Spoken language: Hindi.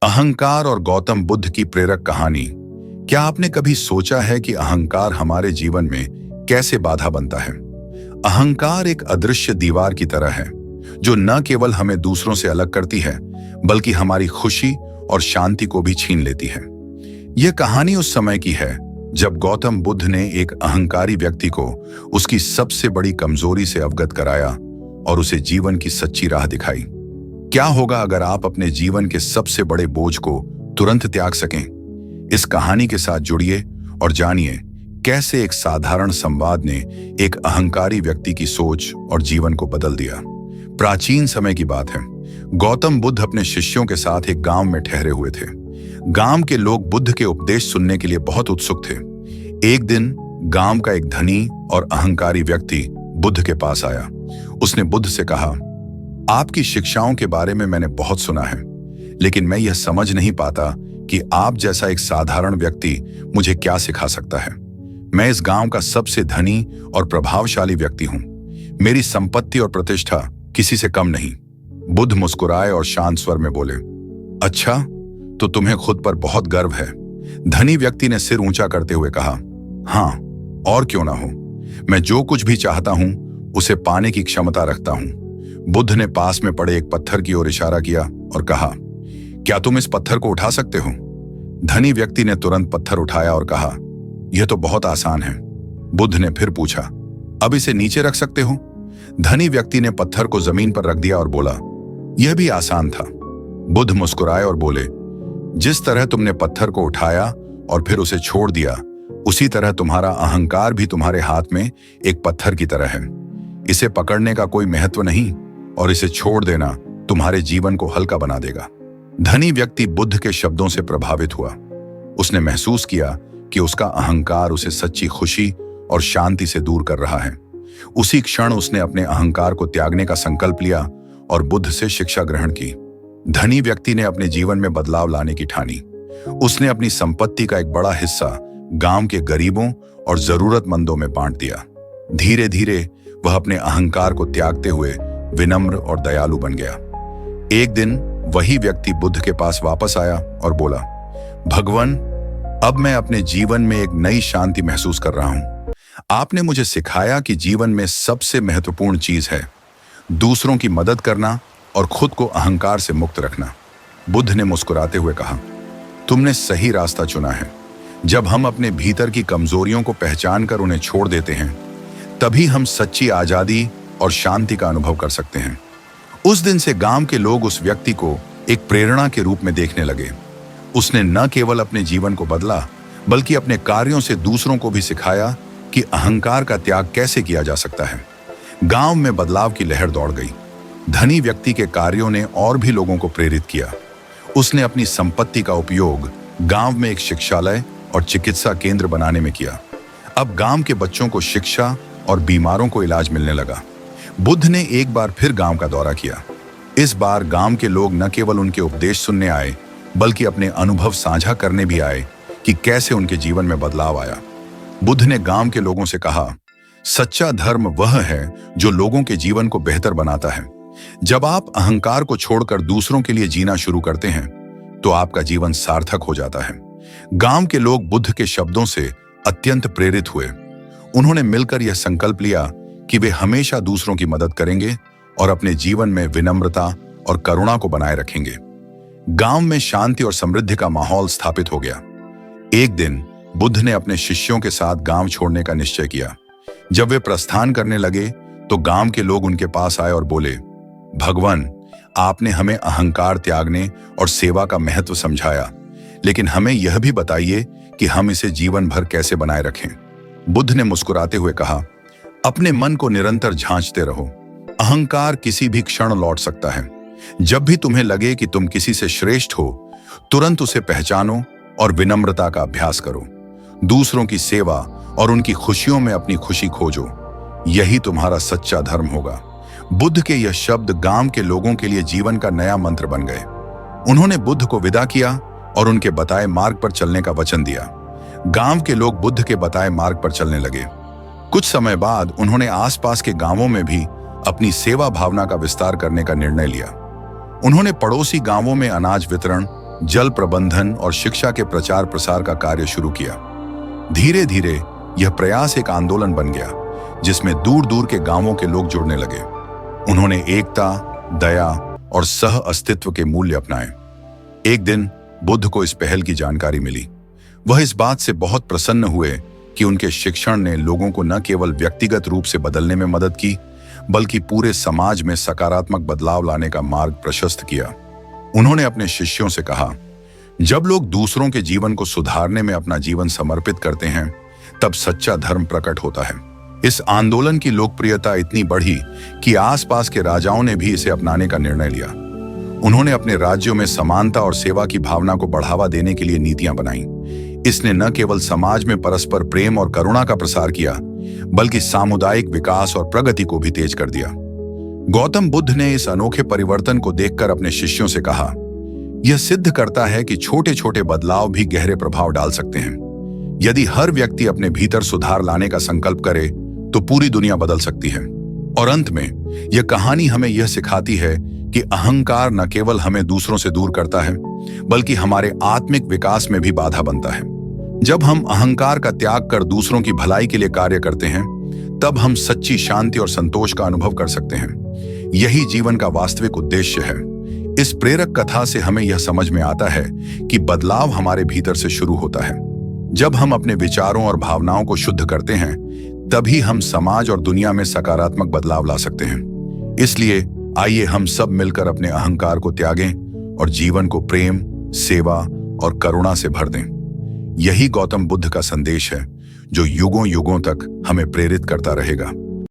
अहंकार और गौतम बुद्ध की प्रेरक कहानी। क्या आपने कभी सोचा है कि अहंकार हमारे जीवन में कैसे बाधा बनता है? अहंकार एक अदृश्य दीवार की तरह है जो न केवल हमें दूसरों से अलग करती है बल्कि हमारी खुशी और शांति को भी छीन लेती है। यह कहानी उस समय की है जब गौतम बुद्ध ने एक अहंकारी व्यक्ति को उसकी सबसे बड़ी कमजोरी से अवगत कराया और उसे जीवन की सच्ची राह दिखाई। क्या होगा अगर आप अपने जीवन के सबसे बड़े बोझ को तुरंत त्याग सकें? इस कहानी के साथ जुड़िए और जानिए कैसे एक साधारण संवाद ने एक अहंकारी व्यक्ति की सोच और जीवन को बदल दिया। प्राचीन समय की बात है। गौतम बुद्ध अपने शिष्यों के साथ एक गांव में ठहरे हुए थे। गांव के लोग बुद्ध के उपदेश सुनने के लिए बहुत उत्सुक थे। एक दिन गांव का एक धनी और अहंकारी व्यक्ति बुद्ध के पास आया। उसने बुद्ध से कहा, आपकी शिक्षाओं के बारे में मैंने बहुत सुना है, लेकिन मैं यह समझ नहीं पाता कि आप जैसा एक साधारण व्यक्ति मुझे क्या सिखा सकता है। मैं इस गांव का सबसे धनी और प्रभावशाली व्यक्ति हूं। मेरी संपत्ति और प्रतिष्ठा किसी से कम नहीं। बुद्ध मुस्कुराए और शांत स्वर में बोले, अच्छा, तो तुम्हें खुद पर बहुत गर्व है। धनी व्यक्ति ने सिर ऊंचा करते हुए कहा, हाँ, और क्यों ना हो। मैं जो कुछ भी चाहता हूं उसे पाने की क्षमता रखता हूं। बुद्ध ने पास में पड़े एक पत्थर की ओर इशारा किया और कहा, क्या तुम इस पत्थर को उठा सकते हो? धनी व्यक्ति ने तुरंत पत्थर उठाया और कहा, यह तो बहुत आसान है। बुद्ध ने फिर पूछा, अब इसे नीचे रख सकते हो? धनी व्यक्ति ने पत्थर को जमीन पर रख दिया और बोला, यह भी आसान था। बुद्ध मुस्कुराए और बोले, जिस तरह तुमने पत्थर को उठाया और फिर उसे छोड़ दिया, उसी तरह तुम्हारा अहंकार भी तुम्हारे हाथ में एक पत्थर की तरह है। इसे पकड़ने का कोई महत्व नहीं और इसे छोड़ देना तुम्हारे जीवन को हल्का बना देगा। धनी व्यक्ति बुद्ध के शब्दों से प्रभावित हुआ। उसने महसूस किया कि उसका अहंकार उसे सच्ची खुशी और शांति से दूर कर रहा है। उसी क्षण उसने अपने अहंकार को त्यागने का संकल्प लिया और बुद्ध से शिक्षा ग्रहण की। धनी व्यक्ति ने अपने जीवन में बदलाव लाने की ठानी। उसने अपनी संपत्ति का एक बड़ा हिस्सा गांव के गरीबों और जरूरतमंदों में बांट दिया। धीरे धीरे वह अपने अहंकार को त्यागते हुए विनम्र और दयालु बन गया। एक दिन वही व्यक्ति बुद्ध के पास वापस आया और बोला, भगवान, अब मैं अपने जीवन में एक नई शांति महसूस कर रहा हूं। आपने मुझे सिखाया कि जीवन में सबसे महत्वपूर्ण चीज है दूसरों की मदद करना और खुद को अहंकार से मुक्त रखना। बुद्ध ने मुस्कुराते हुए कहा, तुमने सही रास्ता चुना है। जब हम अपने भीतर की कमजोरियों को पहचान कर उन्हें छोड़ देते हैं, तभी हम सच्ची आजादी और शांति का अनुभव कर सकते हैं। उस दिन से गांव के लोग उस व्यक्ति को एक प्रेरणा के रूप में देखने लगे। उसने न केवल अपने जीवन को बदला बल्कि अपने कार्यों से दूसरों को भी सिखाया कि अहंकार का त्याग कैसे किया जा सकता है। गांव में बदलाव की लहर दौड़ गई। धनी व्यक्ति के कार्यों ने और भी लोगों को प्रेरित किया। उसने अपनी संपत्ति का उपयोग गांव में एक शिक्षालय और चिकित्सा केंद्र बनाने में किया। अब गांव के बच्चों को शिक्षा और बीमारों को इलाज मिलने लगा। बुद्ध ने एक बार फिर गांव का दौरा किया। इस बार गांव के लोग न केवल उनके उपदेश सुनने आए बल्कि अपने अनुभव साझा करने भी आए कि कैसे उनके जीवन में बदलाव आया। बुद्ध ने गांव के लोगों से कहा, सच्चा धर्म वह है जो लोगों के जीवन को बेहतर बनाता है। जब आप अहंकार को छोड़कर दूसरों के लिए जीना शुरू करते हैं तो आपका जीवन सार्थक हो जाता है। गांव के लोग बुद्ध के शब्दों से अत्यंत प्रेरित हुए। उन्होंने मिलकर यह संकल्प लिया कि वे हमेशा दूसरों की मदद करेंगे और अपने जीवन में विनम्रता और करुणा को बनाए रखेंगे। गांव में शांति और समृद्धि का माहौल स्थापित हो गया। एक दिन बुद्ध ने अपने शिष्यों के साथ गांव छोड़ने का निश्चय किया। जब वे प्रस्थान करने लगे तो गांव के लोग उनके पास आए और बोले, भगवान, आपने हमें अहंकार त्यागने और सेवा का महत्व समझाया, लेकिन हमें यह भी बताइए कि हम इसे जीवन भर कैसे बनाए रखें। बुद्ध ने मुस्कुराते हुए कहा, अपने मन को निरंतर झांचते रहो। अहंकार किसी भी क्षण लौट सकता है। जब भी तुम्हें लगे कि तुम किसी से श्रेष्ठ हो, तुरंत उसे पहचानो और विनम्रता का अभ्यास करो। दूसरों की सेवा और उनकी खुशियों में अपनी खुशी खोजो। यही तुम्हारा सच्चा धर्म होगा। बुद्ध के यह शब्द गांव के लोगों के लिए जीवन का नया मंत्र बन गए। उन्होंने बुद्ध को विदा किया और उनके बताए मार्ग पर चलने का वचन दिया। गांव के लोग बुद्ध के बताए मार्ग पर चलने लगे। कुछ समय बाद उन्होंने आसपास के गांवों में भी अपनी सेवा भावना का विस्तार करने का निर्णय लिया। उन्होंने पड़ोसी गांवों में अनाज वितरण जल प्रबंधन और शिक्षा के प्रचार प्रसार का कार्य शुरू किया। धीरे धीरे यह प्रयास एक आंदोलन बन गया, जिसमें दूर दूर के गांवों के लोग जुड़ने लगे। उन्होंने एकता, दया और सह अस्तित्व के मूल्य अपनाए। एक दिन बुद्ध को इस पहल की जानकारी मिली। वह इस बात से बहुत प्रसन्न हुए कि उनके शिक्षण ने लोगों को न केवल व्यक्तिगत रूप से बदलने में मदद की, बल्कि पूरे समाज में सकारात्मक बदलाव लाने का मार्ग प्रशस्त किया। उन्होंने अपने शिष्यों से कहा, जब लोग दूसरों के जीवन को सुधारने में अपना जीवन समर्पित करते हैं, तब सच्चा धर्म प्रकट होता है। इस आंदोलन की लोकप्रियता इतनी बढ़ी कि आसपास के राजाओं ने भी इसे अपनाने का निर्णय लिया। उन्होंने अपने राज्यों में समानता और सेवा की भावना को बढ़ावा देने के लिए नीतियां बनाई। इसने न केवल समाज में परस्पर प्रेम और करुणा का प्रसार किया, बल्कि सामुदायिक विकास और प्रगति को भी तेज कर दिया। गौतम बुद्ध ने इस अनोखे परिवर्तन को देखकर अपने शिष्यों से कहा, यह सिद्ध करता है कि छोटे छोटे बदलाव भी गहरे प्रभाव डाल सकते हैं। यदि हर व्यक्ति अपने भीतर सुधार लाने का संकल्प करे, तो पूरी दुनिया बदल सकती है। और अंत में यह कहानी हमें यह सिखाती है कि अहंकार न केवल हमें दूसरों से दूर करता है, बल्कि हमारे आत्मिक विकास में भी बाधा बनता है। जब हम अहंकार का त्याग कर दूसरों की भलाई के लिए कार्य करते हैं, तब हम सच्ची शांति और संतोष का अनुभव कर सकते हैं। यही जीवन का वास्तविक उद्देश्य है। इस प्रेरक कथा से हमें यह समझ में आता है कि बदलाव हमारे भीतर से शुरू होता है। जब हम अपने विचारों और भावनाओं को शुद्ध करते हैं, तभी हम समाज और दुनिया में सकारात्मक बदलाव ला सकते हैं। इसलिए आइए हम सब मिलकर अपने अहंकार को त्यागें और जीवन को प्रेम, सेवा और करुणा से भर दें। यही गौतम बुद्ध का संदेश है, जो युगों युगों तक हमें प्रेरित करता रहेगा।